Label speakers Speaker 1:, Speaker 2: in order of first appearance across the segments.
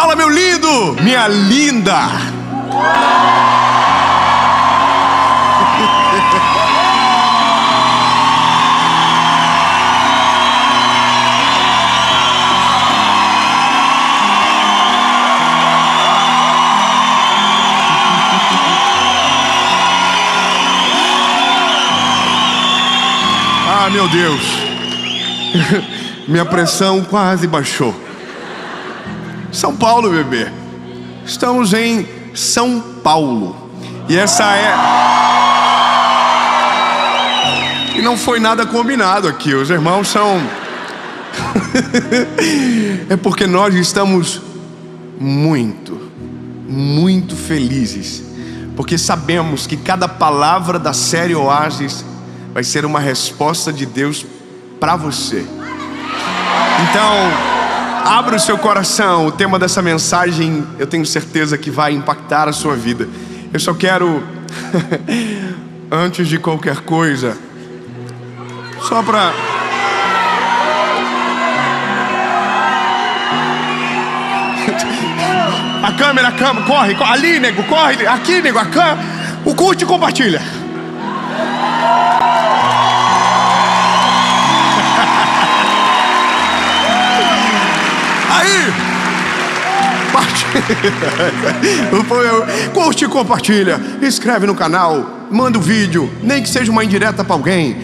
Speaker 1: Fala, meu lindo, minha linda. Ah, meu Deus, minha pressão quase baixou. São Paulo, bebê. Estamos em São Paulo. E essa é... E não foi nada combinado aqui. Os irmãos são... É porque nós estamos muito felizes. Porque sabemos que cada palavra da série Oásis vai ser uma resposta de Deus para você. Então, abra o seu coração. O tema dessa mensagem, eu tenho certeza que vai impactar a sua vida. Eu só quero, antes de qualquer coisa, só para... A câmera, corre, ali, nego, corre, aqui, nego, a câmera, o curte e compartilha. Aí, curte e compartilha, inscreve no canal, manda o vídeo, nem que seja uma indireta para alguém,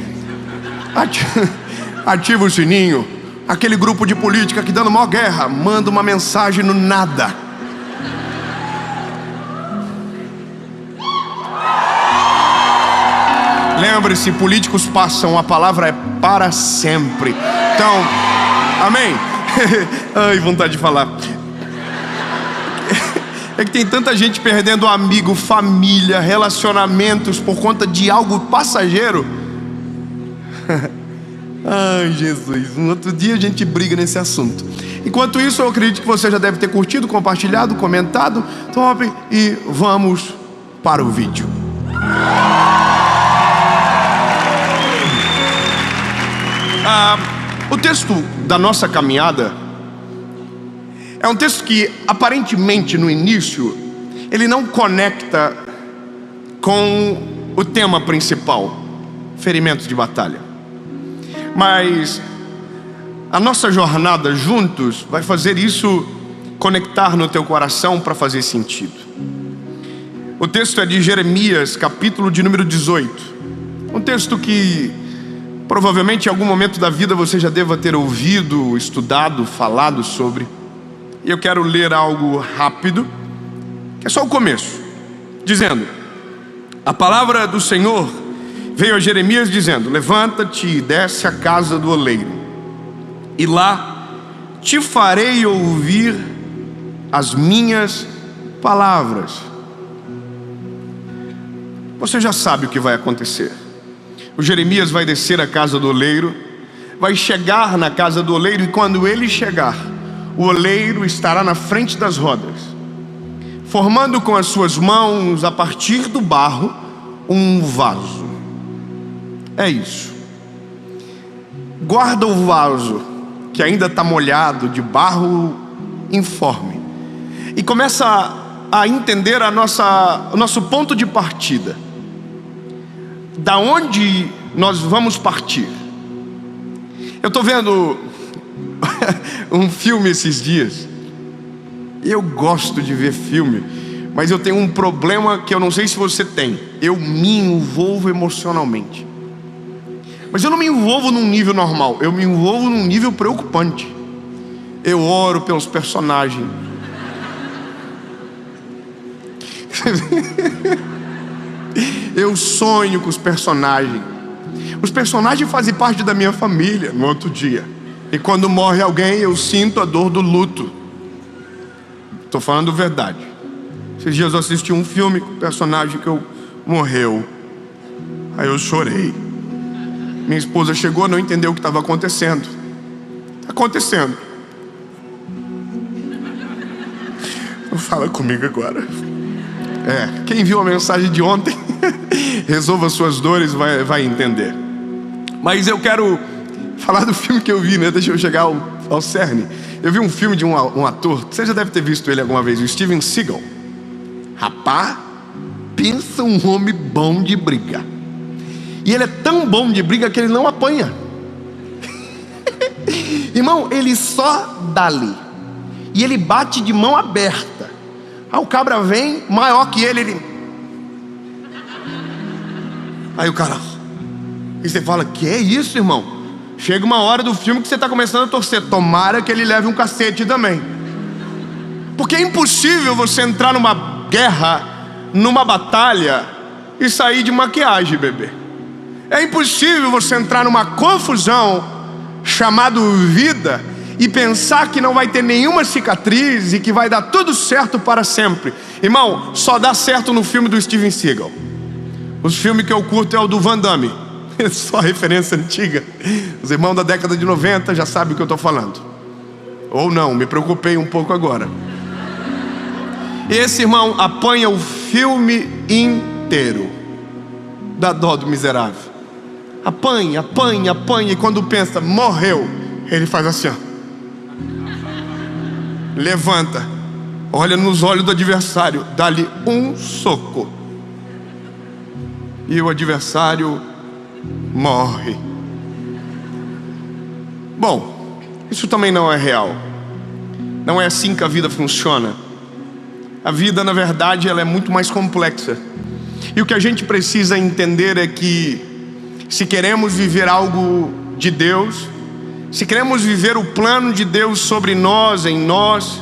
Speaker 1: ativa o sininho. Aquele grupo de política que dando maior guerra, manda uma mensagem no nada. Lembre-se, políticos passam, a palavra é para sempre. Então, amém? Ai, vontade de falar. É que tem tanta gente perdendo amigo, família, relacionamentos por conta de algo passageiro. Ai, Jesus, um outro dia a gente briga nesse assunto. Enquanto isso, eu acredito que você já deve ter curtido, compartilhado, comentado. Top, e vamos para o vídeo. O texto da nossa caminhada é um texto que aparentemente no início ele não conecta com o tema principal, ferimentos de batalha. Mas a nossa jornada juntos vai fazer isso conectar no teu coração para fazer sentido. O texto é de Jeremias, capítulo de número 18. Um texto que provavelmente em algum momento da vida você já deva ter ouvido, estudado, falado sobre. E eu quero ler algo rápido, que é só o começo, dizendo: a palavra do Senhor veio a Jeremias dizendo: levanta-te e desce à casa do oleiro, e lá te farei ouvir as minhas palavras. Você já sabe o que vai acontecer. O Jeremias vai descer à casa do oleiro, vai chegar na casa do oleiro, e quando ele chegar, o oleiro estará na frente das rodas, formando com as suas mãos, a partir do barro, um vaso. É isso. Guarda o vaso, que ainda está molhado, de barro informe, e começa a entender o nosso ponto de partida. Da onde nós vamos partir? Eu estou vendo um filme esses dias. Eu gosto de ver filme, mas eu tenho um problema que eu não sei se você tem. Eu me envolvo emocionalmente. Mas eu não me envolvo num nível normal, eu me envolvo num nível preocupante. Eu oro pelos personagens. Eu sonho com os personagens. Os personagens fazem parte da minha família no outro dia. E quando morre alguém, eu sinto a dor do luto. Estou falando verdade. Esses dias eu assisti um filme com o personagem que morreu. Aí eu chorei. Minha esposa chegou, não entendeu o que estava acontecendo. Está acontecendo. Não fala comigo agora. Quem viu a mensagem de ontem, resolva suas dores, vai entender. Mas eu quero falar do filme que eu vi, né? Deixa eu chegar ao cerne. Eu vi um filme de um ator, você já deve ter visto ele alguma vez, o Steven Seagal. Rapaz, pensa um homem bom de briga. E ele é tão bom de briga que ele não apanha. Irmão, ele só dá ali. E ele bate de mão aberta. Aí o cabra vem, maior que ele... Aí o cara... E você fala, que é isso, irmão? Chega uma hora do filme que você está começando a torcer. Tomara que ele leve um cacete também. Porque é impossível você entrar numa guerra, numa batalha, e sair de maquiagem, bebê. É impossível você entrar numa confusão chamado vida e pensar que não vai ter nenhuma cicatriz e que vai dar tudo certo para sempre. Irmão, só dá certo no filme do Steven Seagal. Os filmes que eu curto é o do Van Damme. É só referência antiga. Os irmãos da década de 90 já sabem o que eu estou falando. Ou não, me preocupei um pouco agora. Esse irmão apanha o filme inteiro. Dá dó do miserável. Apanha, apanha, apanha. E quando pensa, morreu, ele faz assim, ó. Levanta, olha nos olhos do adversário, dá-lhe um soco. E o adversário morre. Bom, isso também não é real. Não é assim que a vida funciona. A vida, na verdade, ela é muito mais complexa. E o que a gente precisa entender é que, se queremos viver algo de Deus, se queremos viver o plano de Deus sobre nós, em nós,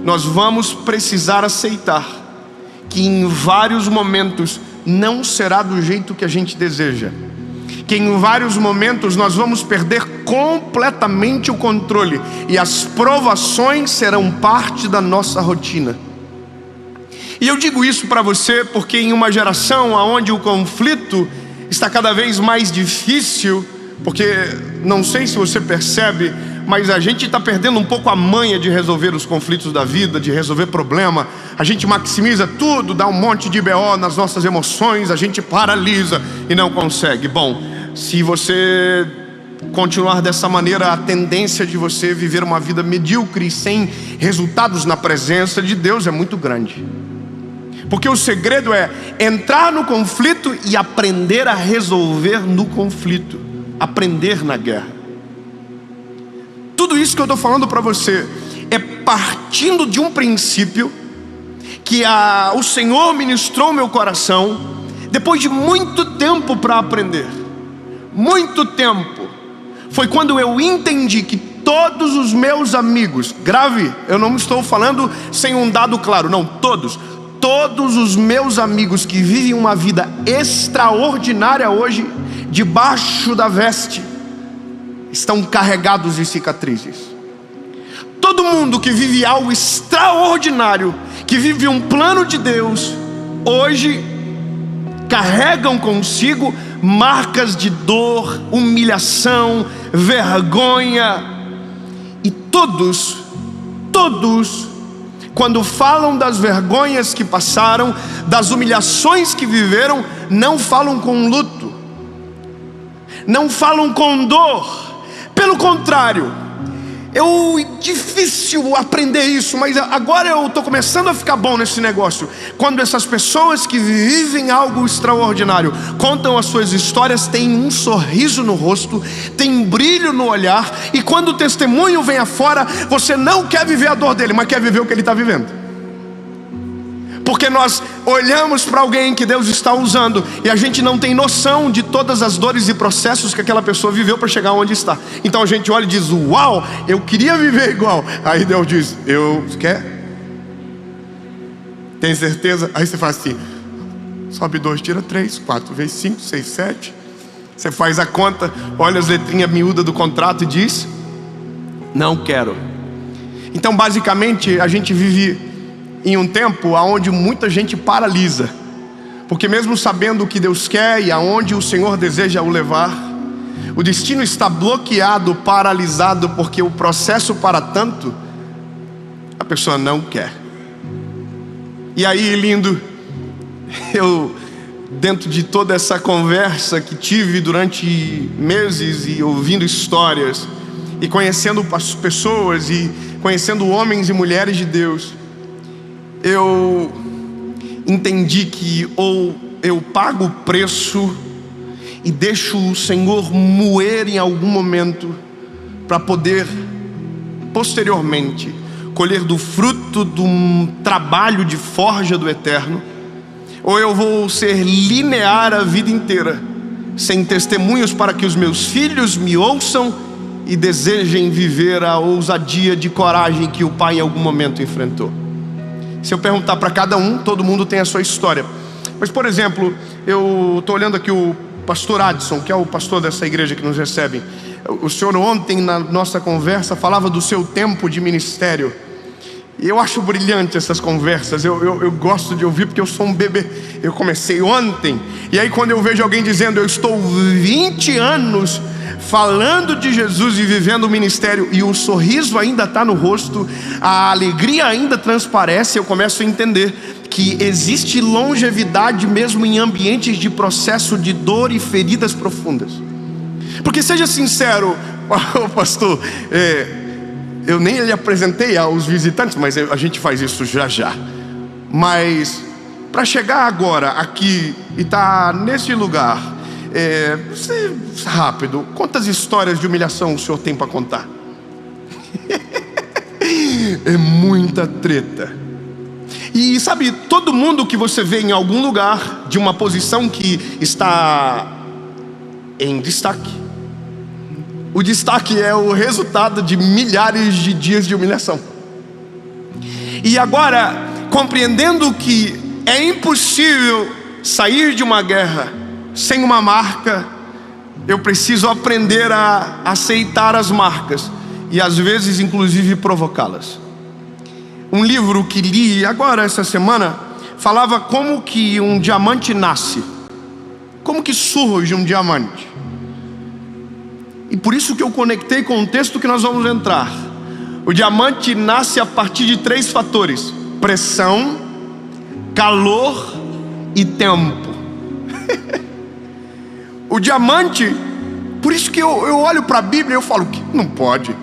Speaker 1: nós vamos precisar aceitar que em vários momentos não será do jeito que a gente deseja. Que em vários momentos nós vamos perder completamente o controle e as provações serão parte da nossa rotina. E eu digo isso para você porque em uma geração onde o conflito está cada vez mais difícil, porque não sei se você percebe, mas a gente está perdendo um pouco a manha de resolver os conflitos da vida, de resolver problema. A gente maximiza tudo, dá um monte de BO nas nossas emoções, a gente paralisa e não consegue. Bom, se você continuar dessa maneira, a tendência de você viver uma vida medíocre sem resultados na presença de Deus é muito grande. Porque o segredo é entrar no conflito e aprender a resolver no conflito, aprender na guerra. Tudo isso que eu estou falando para você é partindo de um princípio que o Senhor ministrou meu coração depois de muito tempo para aprender. Muito tempo. Foi quando eu entendi que todos os meus amigos, grave, eu não estou falando sem um dado claro, não, todos os meus amigos que vivem uma vida extraordinária hoje, debaixo da veste, estão carregados de cicatrizes. Todo mundo que vive algo extraordinário, que vive um plano de Deus, hoje carregam consigo marcas de dor, humilhação, vergonha. E todos, quando falam das vergonhas que passaram, das humilhações que viveram, não falam com luto, não falam com dor. Pelo contrário, é difícil aprender isso, mas agora eu estou começando a ficar bom nesse negócio. Quando essas pessoas que vivem algo extraordinário contam as suas histórias, tem um sorriso no rosto, tem brilho no olhar, e quando o testemunho vem afora, você não quer viver a dor dele, mas quer viver o que ele está vivendo. Porque nós olhamos para alguém que Deus está usando e a gente não tem noção de todas as dores e processos que aquela pessoa viveu para chegar onde está. Então a gente olha e diz, uau, eu queria viver igual. Aí Deus diz, quer? Tem certeza? Aí você faz assim, sobe 2, tira 3, 4 vezes 5, 6, 7. Você faz a conta, olha as letrinhas miúdas do contrato e diz, não quero. Então basicamente a gente vive em um tempo onde muita gente paralisa, porque mesmo sabendo o que Deus quer e aonde o Senhor deseja o levar, o destino está bloqueado, paralisado, porque o processo para tanto, a pessoa não quer. E aí, lindo, eu, dentro de toda essa conversa que tive durante meses e ouvindo histórias, e conhecendo as pessoas e conhecendo homens e mulheres de Deus, eu entendi que ou eu pago o preço e deixo o Senhor moer em algum momento para poder posteriormente colher do fruto de um trabalho de forja do eterno, ou eu vou ser linear a vida inteira, sem testemunhos para que os meus filhos me ouçam e desejem viver a ousadia de coragem que o pai em algum momento enfrentou. Se eu perguntar para cada um, todo mundo tem a sua história. Mas, por exemplo, eu estou olhando aqui o pastor Adson, que é o pastor dessa igreja que nos recebe. O senhor ontem na nossa conversa falava do seu tempo de ministério. E eu acho brilhante essas conversas, eu gosto de ouvir porque eu sou um bebê. Eu comecei ontem, e aí quando eu vejo alguém dizendo: eu estou 20 anos falando de Jesus e vivendo o ministério, e o sorriso ainda está no rosto, a alegria ainda transparece, eu começo a entender que existe longevidade mesmo em ambientes de processo de dor e feridas profundas. Porque seja sincero, pastor, eu nem lhe apresentei aos visitantes, mas a gente faz isso já já. Mas para chegar agora aqui e estar nesse lugar, rápido, quantas histórias de humilhação o senhor tem para contar? É muita treta. E sabe, todo mundo que você vê em algum lugar de uma posição que está em destaque, o destaque é o resultado de milhares de dias de humilhação. E agora, compreendendo que é impossível sair de uma guerra sem uma marca, eu preciso aprender a aceitar as marcas e às vezes inclusive provocá-las. Um livro que li agora essa semana falava como que um diamante nasce, como que surge um diamante. E por isso que eu conectei com o texto que nós vamos entrar. O diamante nasce a partir de 3 fatores: pressão, calor e tempo. O diamante, por isso que eu olho para a Bíblia e eu falo que não pode.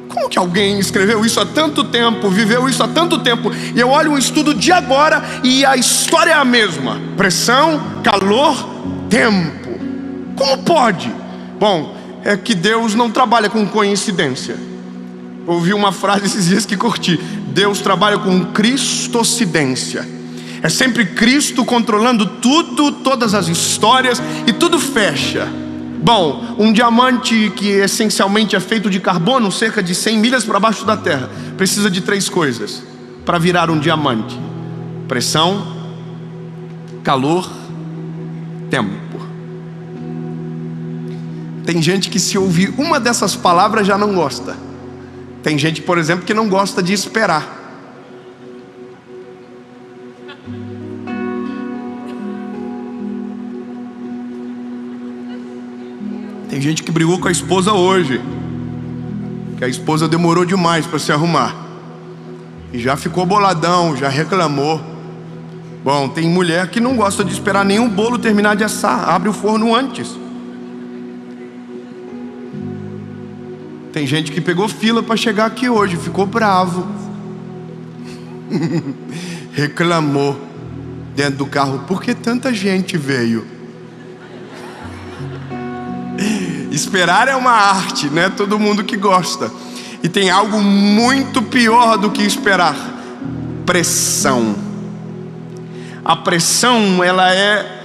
Speaker 1: Como que alguém escreveu isso há tanto tempo, viveu isso há tanto tempo? E eu olho um estudo de agora e a história é a mesma: pressão, calor, tempo. Como pode? Bom, é que Deus não trabalha com coincidência. Ouvi uma frase esses dias que curti: Deus trabalha com cristocidência. É sempre Cristo controlando tudo, todas as histórias, e tudo fecha. Bom, um diamante que essencialmente é feito de carbono, cerca de 100 milhas para baixo da terra, precisa de 3 coisas para virar um diamante: pressão, calor, tempo. Tem gente que, se ouvir uma dessas palavras, já não gosta. Tem gente, por exemplo, que não gosta de esperar. Tem gente que brigou com a esposa hoje, que a esposa demorou demais para se arrumar, e já ficou boladão, já reclamou. Bom, tem mulher que não gosta de esperar nem o bolo terminar de assar, abre o forno antes. Tem gente que pegou fila para chegar aqui hoje, ficou bravo, reclamou dentro do carro: por que tanta gente veio? Esperar é uma arte, não é todo mundo que gosta. E tem algo muito pior do que esperar: pressão. A pressão, ela é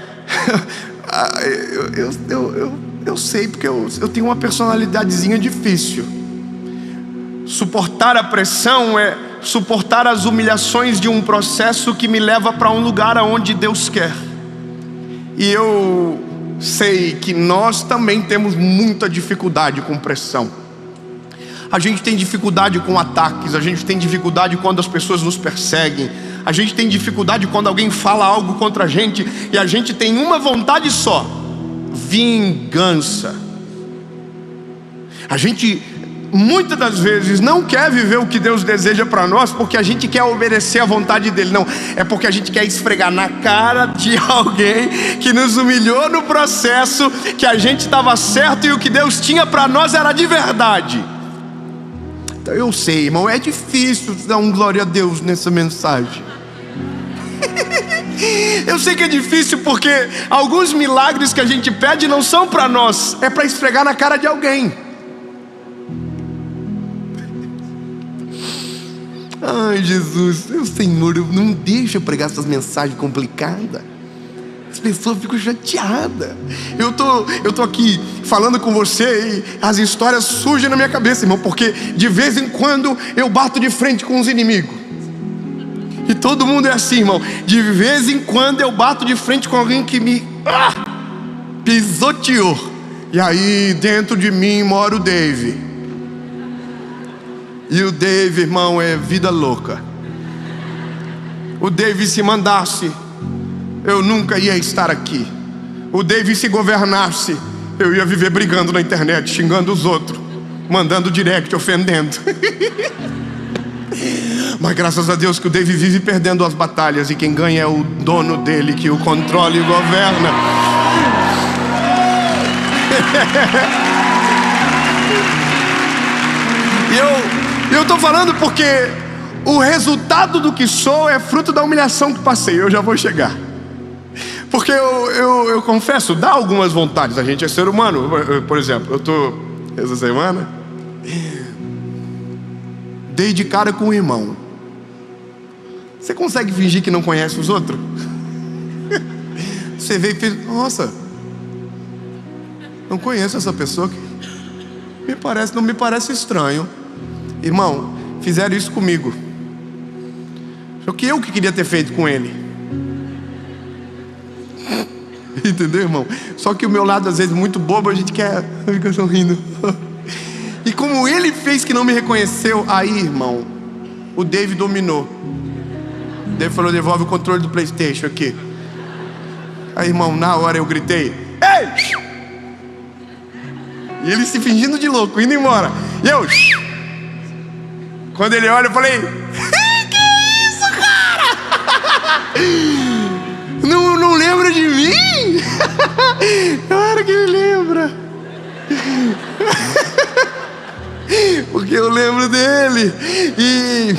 Speaker 1: eu sei, porque eu tenho uma personalidadezinha difícil. Suportar a pressão é suportar as humilhações de um processo que me leva para um lugar aonde Deus quer. E eu sei que nós também temos muita dificuldade com pressão. A gente tem dificuldade com ataques, a gente tem dificuldade quando as pessoas nos perseguem, a gente tem dificuldade quando alguém fala algo contra a gente, e a gente tem uma vontade só: vingança. A gente muitas das vezes não quer viver o que Deus deseja para nós porque a gente quer obedecer à vontade dele. Não, é porque a gente quer esfregar na cara de alguém que nos humilhou no processo, que a gente estava certo e o que Deus tinha para nós era de verdade. Eu sei, irmão, é difícil dar um glória a Deus nessa mensagem. Eu sei que é difícil porque alguns milagres que a gente pede não são para nós, é para esfregar na cara de alguém. Ai, Jesus, meu Senhor, não deixa eu pregar essas mensagens complicadas. As pessoas ficam chateadas. Eu tô aqui falando com você e as histórias surgem na minha cabeça, irmão, porque de vez em quando eu bato de frente com os inimigos. E todo mundo é assim, irmão. De vez em quando eu bato de frente com alguém que me pisoteou. E aí dentro de mim mora o Dave. E o Dave, irmão, é vida louca. O Dave, se mandasse, eu nunca ia estar aqui. O Dave, se governasse, eu ia viver brigando na internet, xingando os outros, mandando direct, ofendendo. Mas graças a Deus que o Dave vive perdendo as batalhas, e quem ganha é o dono dele, que o controla e governa. E eu tô falando porque o resultado do que sou é fruto da humilhação que passei. Eu já vou chegar. Porque eu confesso, dá algumas vontades. A gente é ser humano. Por exemplo, eu tô essa semana dei de cara com um irmão. Você consegue fingir que não conhece os outros? Você veio e fez: nossa, não conheço essa pessoa que não me parece estranho. Irmão, fizeram isso comigo. Só que eu que queria ter feito com ele. Entendeu, irmão? Só que o meu lado às vezes muito bobo, a gente quer ficar sorrindo. E como ele fez que não me reconheceu, aí, irmão, o Dave dominou. O Dave falou: devolve o controle do PlayStation aqui. Aí, irmão, na hora eu gritei: ei! E ele se fingindo de louco, indo embora. E eu... Quando ele olha, eu falei: que isso, cara? Não lembra de mim? Claro que ele lembra. Porque eu lembro dele. E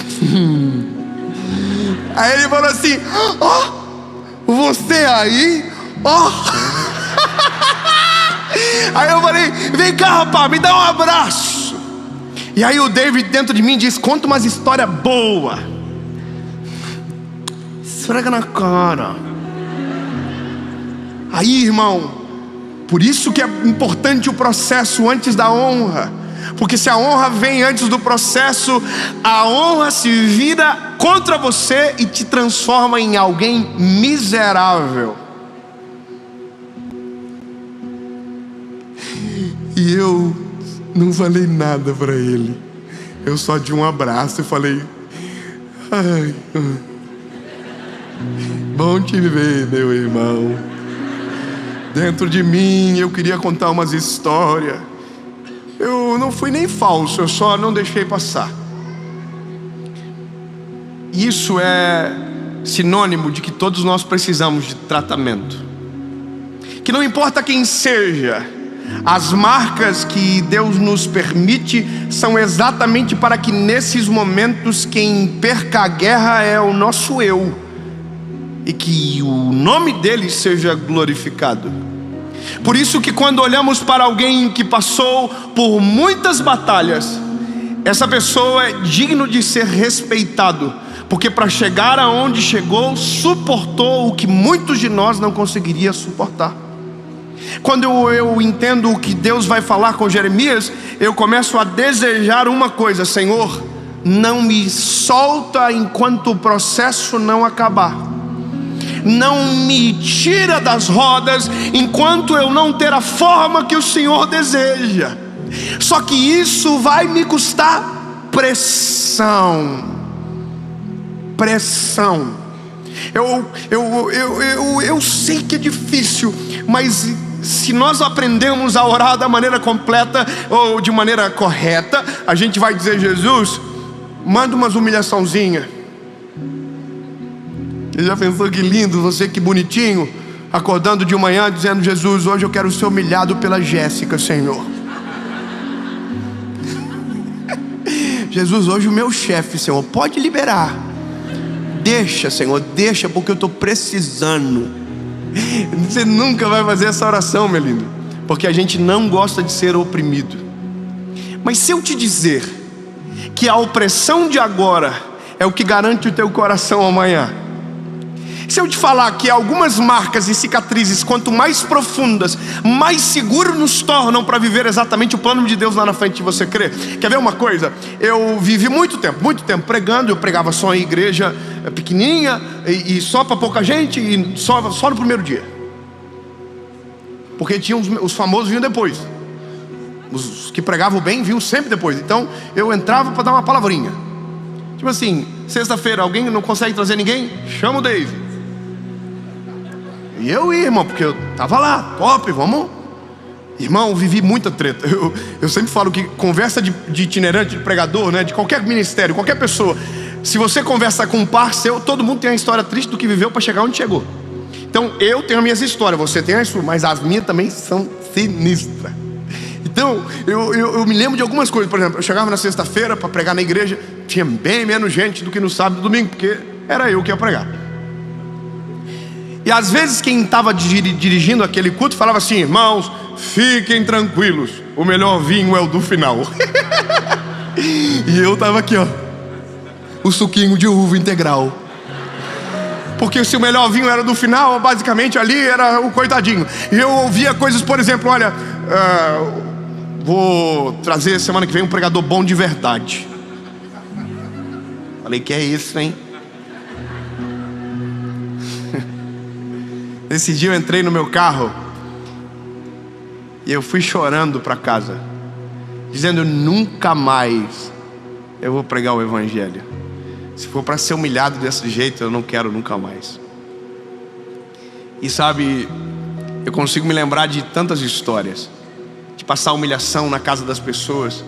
Speaker 1: aí ele falou assim: você aí? Aí eu falei: vem cá, rapaz, me dá um abraço. E aí o David dentro de mim diz: conta umas histórias boas. Esfrega na cara. Aí, irmão, por isso que é importante o processo antes da honra. Porque se a honra vem antes do processo, a honra se vira contra você e te transforma em alguém miserável. E eu não falei nada para ele. Eu só dei um abraço e falei: ai, bom te ver, meu irmão. Dentro de mim eu queria contar umas histórias. Eu não fui nem falso, eu só não deixei passar. Isso é sinônimo de que todos nós precisamos de tratamento. Que não importa quem seja, as marcas que Deus nos permite são exatamente para que nesses momentos quem perca a guerra é o nosso eu, e que o nome dele seja glorificado. Por isso que quando olhamos para alguém que passou por muitas batalhas, essa pessoa é digno de ser respeitado, porque para chegar aonde chegou, suportou o que muitos de nós não conseguiriam suportar. Quando eu entendo o que Deus vai falar com Jeremias, eu começo a desejar uma coisa: Senhor, não me solta enquanto o processo não acabar. Não me tira das rodas enquanto eu não ter a forma que o Senhor deseja. Só que isso vai me custar pressão. Pressão. Eu sei que é difícil, mas se nós aprendemos a orar da maneira completa ou de maneira correta, a gente vai dizer: Jesus, manda umas humilhaçãozinhas. Você já pensou que lindo, você que bonitinho, acordando de manhã dizendo: Jesus, hoje eu quero ser humilhado pela Jéssica, Senhor. Jesus, hoje o meu chefe, Senhor, pode liberar. Deixa, Senhor, deixa, porque eu estou precisando. Você nunca vai fazer essa oração, meu lindo, porque a gente não gosta de ser oprimido. Mas se eu te dizer que a opressão de agora é o que garante o teu coração amanhã, se eu te falar que algumas marcas e cicatrizes, quanto mais profundas, mais seguros nos tornam para viver exatamente o plano de Deus lá na frente de você crer. Quer ver uma coisa? Eu vivi muito tempo pregando. Eu pregava só em igreja pequenininha e só para pouca gente, e só no primeiro dia, porque tinha os famosos vinham depois. Os que pregavam bem vinham sempre depois. Então eu entrava para dar uma palavrinha, tipo assim, sexta-feira, alguém não consegue trazer ninguém? Chama o Dave. E eu ia, irmão, porque eu tava lá, top, vamos. Irmão, vivi muita treta. Eu sempre falo que conversa de itinerante, de pregador, né, de qualquer ministério, qualquer pessoa, se você conversa com um par seu, todo mundo tem uma história triste do que viveu para chegar onde chegou. Então eu tenho as minhas histórias, você tem as suas, mas as minhas também são sinistras. Então eu me lembro de algumas coisas. Por exemplo, eu chegava na sexta-feira para pregar na igreja, tinha bem menos gente do que no sábado e domingo, porque era eu que ia pregar. E às vezes quem estava dirigindo aquele culto falava assim: irmãos, fiquem tranquilos, o melhor vinho é o do final. E eu estava aqui, ó, o suquinho de uva integral, porque se o melhor vinho era do final, basicamente ali era o coitadinho. E eu ouvia coisas, por exemplo, olha, vou trazer semana que vem um pregador bom de verdade. Falei, que é isso, hein? Esse dia eu entrei no meu carro e eu fui chorando para casa, dizendo: nunca mais eu vou pregar o evangelho. Se for para ser humilhado desse jeito, eu não quero nunca mais. E sabe, eu consigo me lembrar de tantas histórias, de passar humilhação na casa das pessoas,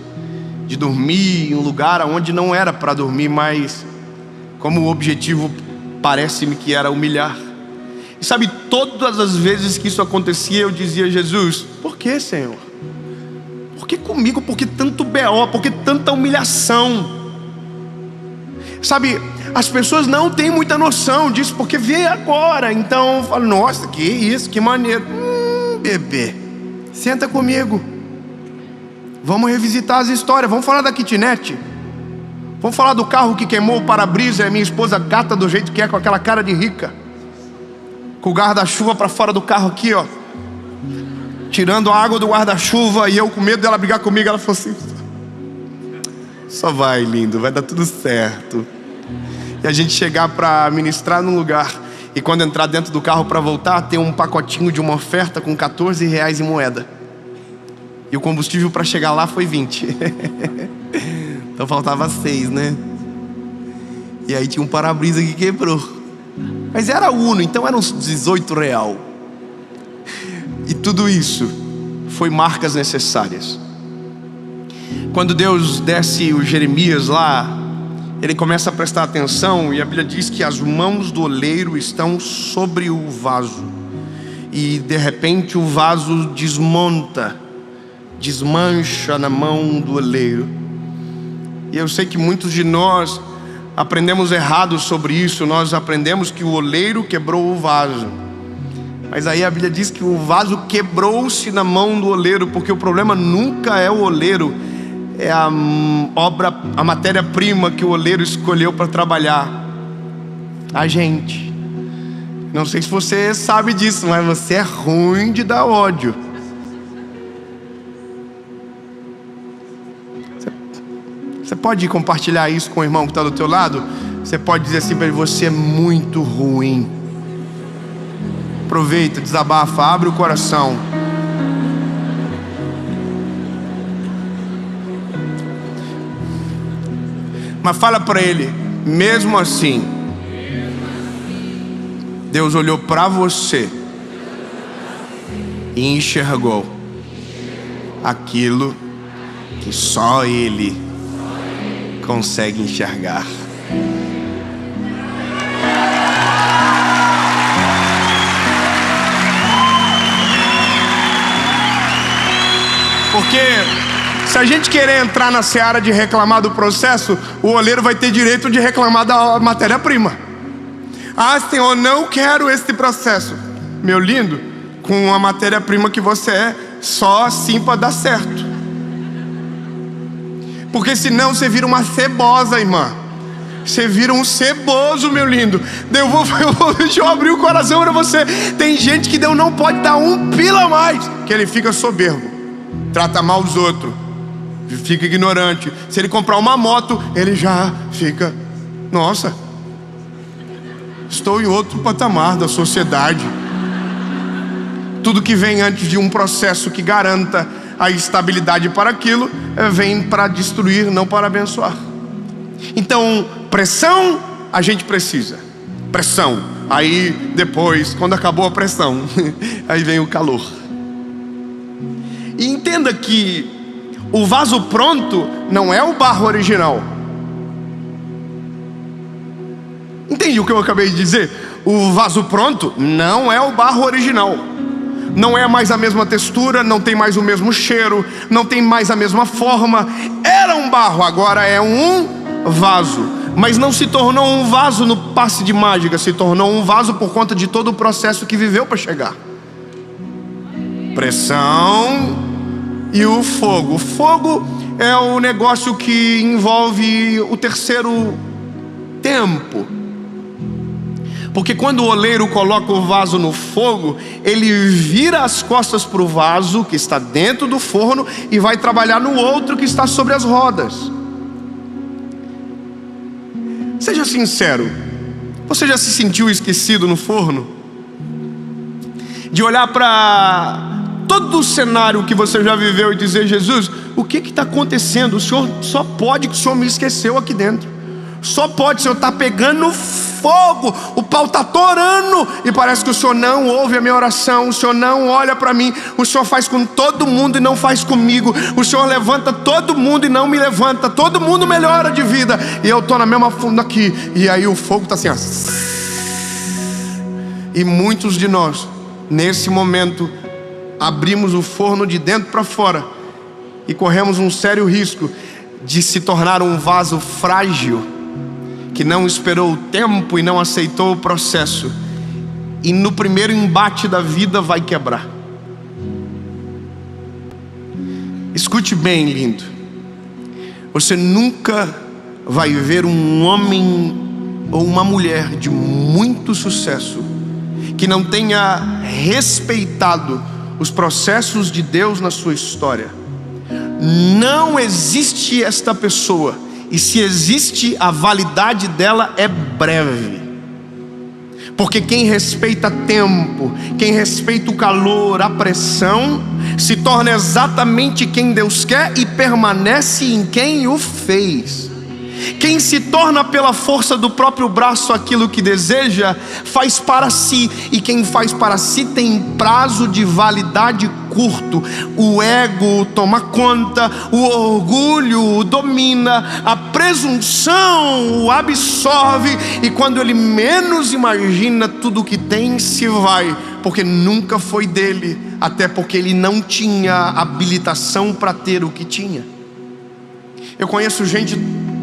Speaker 1: de dormir em um lugar onde não era para dormir, mas como o objetivo parece-me que era humilhar. E sabe, todas as vezes que isso acontecia, eu dizia: Jesus, por que, Senhor? Por que comigo? Por que tanto BO? Por que tanta humilhação? Sabe, as pessoas não têm muita noção disso, porque vê agora. Então eu falo: nossa, que isso, que maneiro. Bebê, senta comigo, vamos revisitar as histórias. Vamos falar da kitnet. Vamos falar do carro que queimou o para-brisa e a minha esposa gata do jeito que é, com aquela cara de rica, com o guarda-chuva para fora do carro aqui, ó, tirando a água do guarda-chuva, e eu com medo dela brigar comigo. Ela falou assim: só vai, lindo, vai dar tudo certo. E a gente chegar para ministrar num lugar, e quando entrar dentro do carro para voltar, tem um pacotinho de uma oferta com R$14 em moeda, e o combustível para chegar lá foi 20. Então faltava 6, né? E aí tinha um para-brisa que quebrou, mas era Uno, então era uns R$18. E tudo isso foi marcas necessárias. Quando Deus desce o Jeremias lá, ele começa a prestar atenção, e a Bíblia diz que as mãos do oleiro estão sobre o vaso, e de repente o vaso desmonta, desmancha na mão do oleiro. E eu sei que muitos de nós aprendemos errado sobre isso. Nós aprendemos que o oleiro quebrou o vaso, mas aí a Bíblia diz que o vaso quebrou-se na mão do oleiro, porque o problema nunca é o oleiro, é a matéria-prima que o oleiro escolheu para trabalhar. A gente, não sei se você sabe disso, mas você é ruim de dar ódio. Você pode compartilhar isso com o irmão que está do teu lado? Você pode dizer assim para ele: você é muito ruim. Aproveita, desabafa, abre o coração. Mas fala para ele: mesmo assim, Deus olhou para você e enxergou aquilo que só Ele consegue enxergar. Porque se a gente querer entrar na seara de reclamar do processo, o oleiro vai ter direito de reclamar da matéria-prima. Ah, Senhor, não quero esse processo. Meu lindo, com a matéria-prima que você é, só assim para dar certo. Porque senão você vira uma cebosa, irmã. Você vira um ceboso, meu lindo. Deixa eu abrir o coração para você. Tem gente que Deus não pode dar um pila a mais, que ele fica soberbo, trata mal os outros, fica ignorante. Se ele comprar uma moto, ele já fica: nossa, estou em outro patamar da sociedade. Tudo que vem antes de um processo que garanta a estabilidade para aquilo, vem para destruir, não para abençoar. Então, pressão a gente precisa. Pressão. Aí depois, quando acabou a pressão, aí vem o calor. E entenda que o vaso pronto não é o barro original. Entende o que eu acabei de dizer? O vaso pronto não é o barro original. Não é mais a mesma textura, não tem mais o mesmo cheiro, não tem mais a mesma forma. Era um barro, agora é um vaso. Mas não se tornou um vaso no passe de mágica, se tornou um vaso por conta de todo o processo que viveu para chegar. Pressão e o fogo. O fogo é o negócio que envolve o terceiro tempo. Porque quando o oleiro coloca o vaso no fogo, ele vira as costas para o vaso que está dentro do forno e vai trabalhar no outro que está sobre as rodas. Seja sincero, você já se sentiu esquecido no forno? De olhar para todo o cenário que você já viveu e dizer: Jesus, o que está acontecendo? O Senhor só pode que o Senhor me esqueceu aqui dentro. Só pode, o Senhor está pegando fogo, o pau está torando, e parece que o Senhor não ouve a minha oração, o Senhor não olha para mim, o Senhor faz com todo mundo e não faz comigo, o Senhor levanta todo mundo e não me levanta, todo mundo melhora de vida, e eu estou na mesma funda aqui, e aí o fogo está assim, ó. E muitos de nós, nesse momento, abrimos o forno de dentro para fora, e corremos um sério risco de se tornar um vaso frágil, que não esperou o tempo e não aceitou o processo, e no primeiro embate da vida vai quebrar. Escute bem, lindo. Você nunca vai ver um homem ou uma mulher de muito sucesso que não tenha respeitado os processos de Deus na sua história. Não existe esta pessoa. E se existe, a validade dela é breve. Porque quem respeita tempo, quem respeita o calor, a pressão, se torna exatamente quem Deus quer e permanece em quem o fez. Quem se torna pela força do próprio braço aquilo que deseja, faz para si. E quem faz para si tem prazo de validade curto. O ego toma conta, o orgulho o domina, a presunção o absorve, e quando ele menos imagina, tudo que tem se vai, porque nunca foi dele, até porque ele não tinha habilitação para ter o que tinha. Eu conheço gente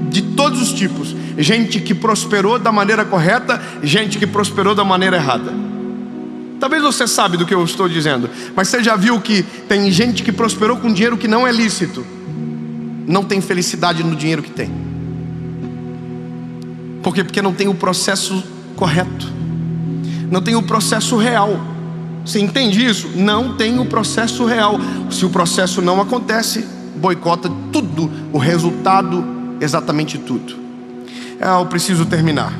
Speaker 1: de todos os tipos, gente que prosperou da maneira correta, gente que prosperou da maneira errada. Talvez você sabe do que eu estou dizendo, mas você já viu que tem gente que prosperou com dinheiro que não é lícito, não tem felicidade no dinheiro que tem. Por quê? Porque não tem o processo correto, não tem o processo real. Você entende isso? Não tem o processo real. Se o processo não acontece, boicota tudo, o resultado, exatamente tudo. Eu preciso terminar.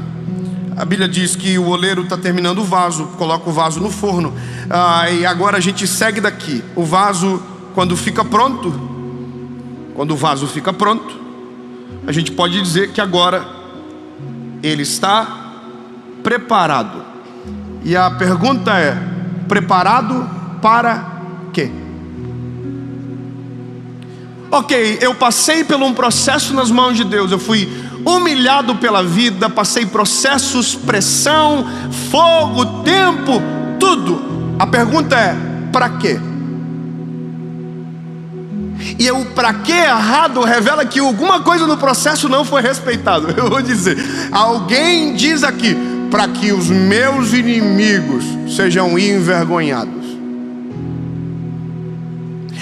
Speaker 1: A Bíblia diz que o oleiro está terminando o vaso, coloca o vaso no forno, e agora a gente segue daqui. O vaso, quando fica pronto, quando o vaso fica pronto, a gente pode dizer que agora ele está preparado. E a pergunta é: preparado para quê? Ok, eu passei por um processo nas mãos de Deus, eu fui humilhado pela vida, passei processos, pressão, fogo, tempo, tudo. A pergunta é: para quê? E o para que errado revela que alguma coisa no processo não foi respeitado. Eu vou dizer, alguém diz aqui: para que os meus inimigos sejam envergonhados.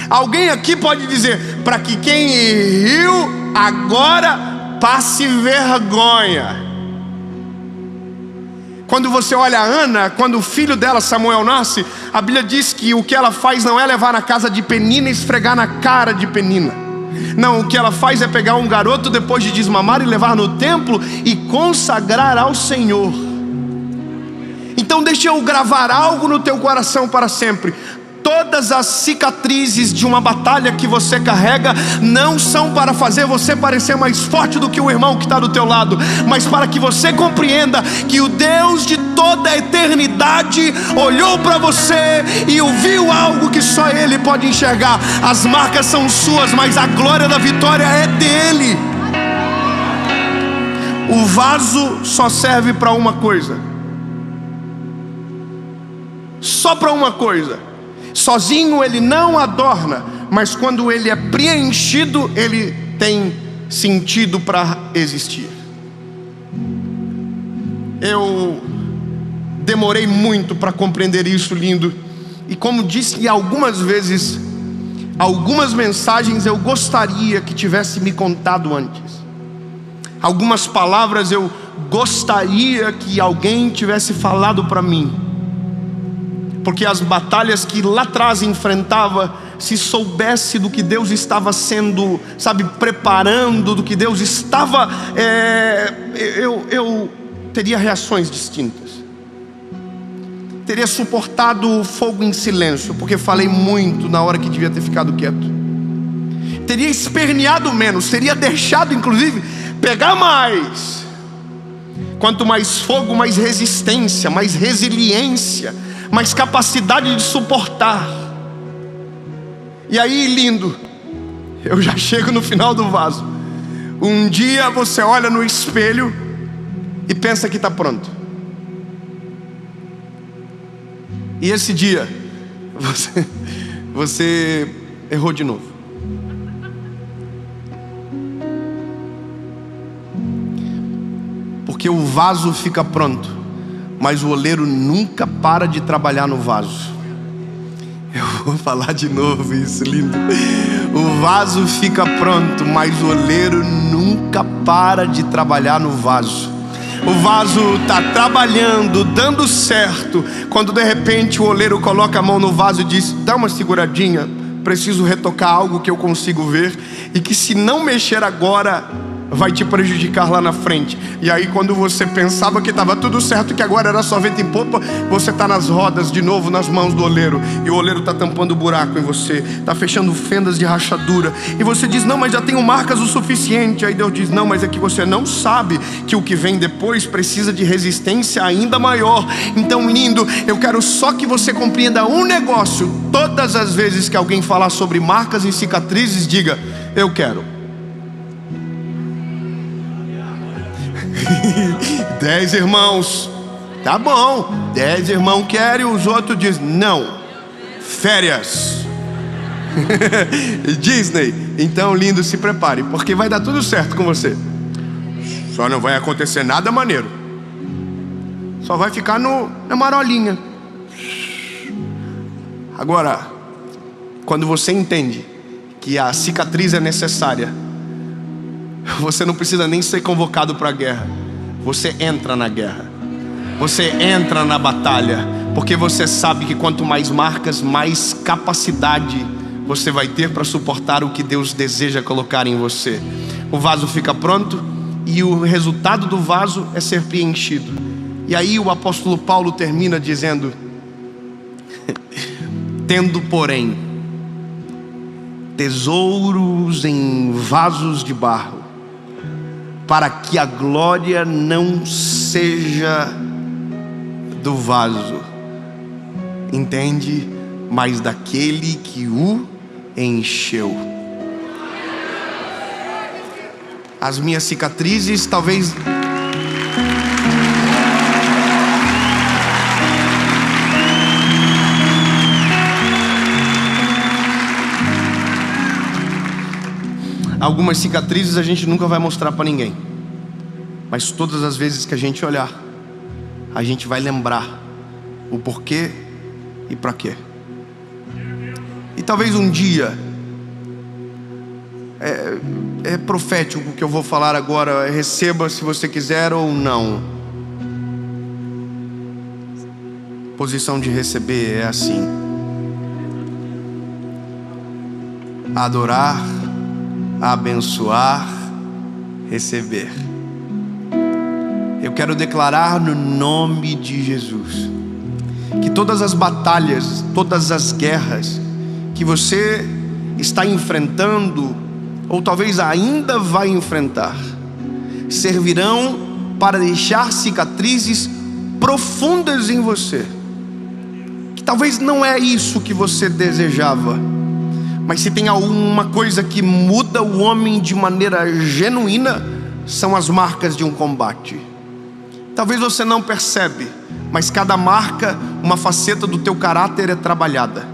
Speaker 1: Alguém aqui pode dizer: para que quem riu agora passe vergonha. Quando você olha a Ana, quando o filho dela, Samuel, nasce, a Bíblia diz que o que ela faz não é levar na casa de Penina e esfregar na cara de Penina. Não, o que ela faz é pegar um garoto depois de desmamar e levar no templo e consagrar ao Senhor. Então deixa eu gravar algo no teu coração para sempre. Todas as cicatrizes de uma batalha que você carrega não são para fazer você parecer mais forte do que o irmão que está do teu lado, mas para que você compreenda que o Deus de toda a eternidade olhou para você e ouviu algo que só Ele pode enxergar. As marcas são suas, mas a glória da vitória é dele. O vaso só serve para uma coisa, só para uma coisa. Sozinho ele não adorna, mas quando ele é preenchido, ele tem sentido para existir. Eu demorei muito para compreender isso, lindo. E como disse algumas vezes, algumas mensagens eu gostaria que tivesse me contado antes. Algumas palavras eu gostaria que alguém tivesse falado para mim. Porque as batalhas que lá atrás enfrentava, se soubesse do que Deus estava sendo, preparando, do que Deus estava, eu teria reações distintas. Teria suportado o fogo em silêncio, porque falei muito na hora que devia ter ficado quieto. Teria esperneado menos, teria deixado inclusive pegar mais. Quanto mais fogo, mais resistência, mais resiliência, mais capacidade de suportar. E aí, lindo, eu já chego no final do vaso. Um dia você olha no espelho e pensa que está pronto. E esse dia você errou de novo. Porque o vaso fica pronto, mas o oleiro nunca para de trabalhar no vaso. Eu vou falar de novo isso, lindo. O vaso fica pronto, mas o oleiro nunca para de trabalhar no vaso. O vaso está trabalhando, dando certo, quando de repente o oleiro coloca a mão no vaso e diz: dá uma seguradinha, preciso retocar algo que eu consigo ver, e que se não mexer agora vai te prejudicar lá na frente. E aí quando você pensava que estava tudo certo, que agora era só vento em popa, você está nas rodas de novo, nas mãos do oleiro. E o oleiro está tampando buraco em você, está fechando fendas de rachadura. E você diz: não, mas já tenho marcas o suficiente. Aí Deus diz: não, mas é que você não sabe que o que vem depois precisa de resistência ainda maior. Então, lindo, eu quero só que você compreenda um negócio. Todas as vezes que alguém falar sobre marcas e cicatrizes, diga: eu quero. 10 irmãos, tá bom, 10 irmãos querem, os outros dizem: não, férias. Disney. Então, lindo, se prepare, porque vai dar tudo certo com você. Só não vai acontecer nada maneiro, só vai ficar na marolinha. Agora, quando você entende que a cicatriz é necessária, você não precisa nem ser convocado para a guerra. Você entra na guerra, você entra na batalha, porque você sabe que quanto mais marcas, mais capacidade você vai ter para suportar o que Deus deseja colocar em você. O vaso fica pronto e o resultado do vaso é ser preenchido. E aí o apóstolo Paulo termina dizendo: tendo porém tesouros em vasos de barro, para que a glória não seja do vaso, entende? Mas daquele que o encheu. As minhas cicatrizes talvez Algumas cicatrizes a gente nunca vai mostrar para ninguém, mas todas as vezes que a gente olhar, a gente vai lembrar o porquê e para quê. E talvez um dia, é profético o que eu vou falar agora, receba se você quiser ou não. Posição de receber é assim: adorar, abençoar, receber. Eu quero declarar no nome de Jesus que todas as batalhas, todas as guerras que você está enfrentando, ou talvez ainda vai enfrentar, servirão para deixar cicatrizes profundas em você. Que talvez não é isso que você desejava, mas se tem alguma coisa que muda o homem de maneira genuína, são as marcas de um combate. Talvez você não percebe, mas cada marca, uma faceta do teu caráter é trabalhada.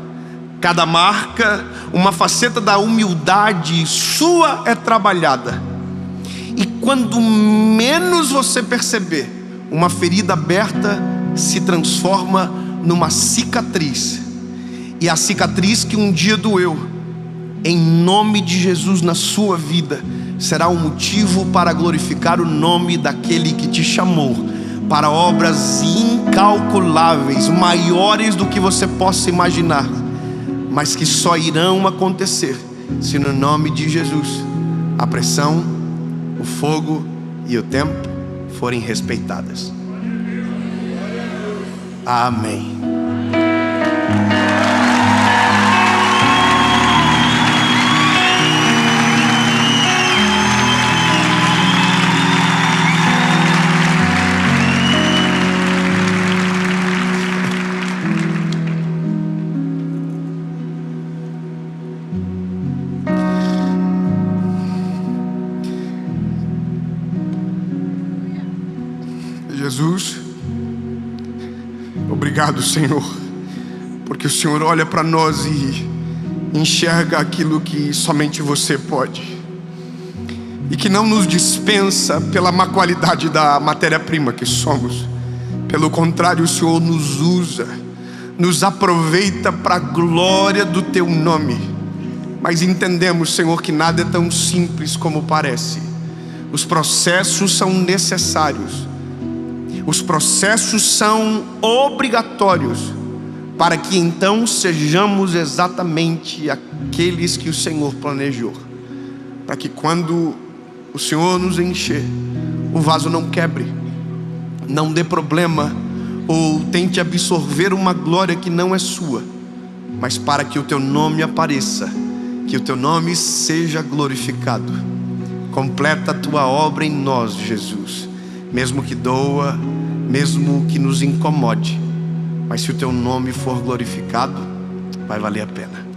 Speaker 1: Cada marca, uma faceta da humildade sua é trabalhada. E quando menos você perceber, uma ferida aberta se transforma numa cicatriz. E a cicatriz que um dia doeu, em nome de Jesus na sua vida, será um motivo para glorificar o nome daquele que te chamou para obras incalculáveis, maiores do que você possa imaginar, mas que só irão acontecer se no nome de Jesus a pressão, o fogo e o tempo forem respeitadas. Amém. Jesus, obrigado, Senhor, porque o Senhor olha para nós e enxerga aquilo que somente você pode, e que não nos dispensa pela má qualidade da matéria-prima que somos. Pelo contrário, o Senhor nos usa, nos aproveita para a glória do teu nome. Mas entendemos, Senhor, que nada é tão simples como parece. Os processos são necessários. Os processos são obrigatórios para que então sejamos exatamente aqueles que o Senhor planejou. Para que quando o Senhor nos encher, o vaso não quebre, não dê problema ou tente absorver uma glória que não é sua, mas para que o teu nome apareça, que o teu nome seja glorificado. Completa a tua obra em nós, Jesus, mesmo que doa, mesmo que nos incomode, mas se o teu nome for glorificado, vai valer a pena.